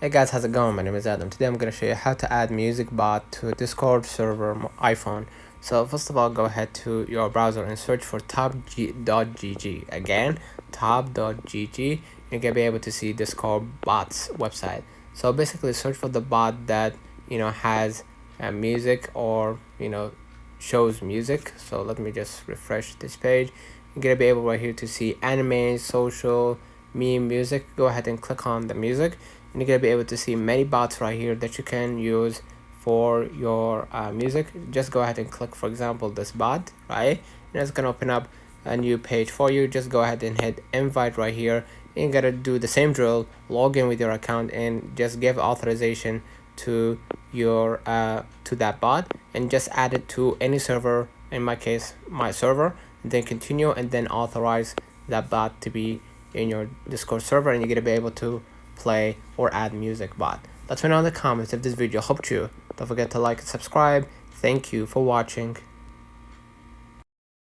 Hey guys, how's it going? My name is Adam. Today I'm going to show you how to add music bot to a Discord server iPhone. So first of all, go ahead to your browser and search for top.gg. Again, top.gg. You're going to be able to see Discord bots website. So basically search for the bot that has music or shows music. So let me just refresh this page. You're going to be able right here to see anime, social, meme, music. Go ahead and click on the music, and you're gonna be able to see many bots right here that you can use for your music. Just go ahead and click, for example, this bot, right? And it's gonna open up a new page for you. Just go ahead and hit invite right here, and you gotta do the same drill. Log in with your account and just give authorization to your to that bot, and just add it to any server. In my case, my server. And then continue, and then authorize that bot to be in your Discord server, and you're gonna be able to play or add music bot. Let me know in the comments if this video helped you. Don't forget to like and subscribe. Thank you for watching.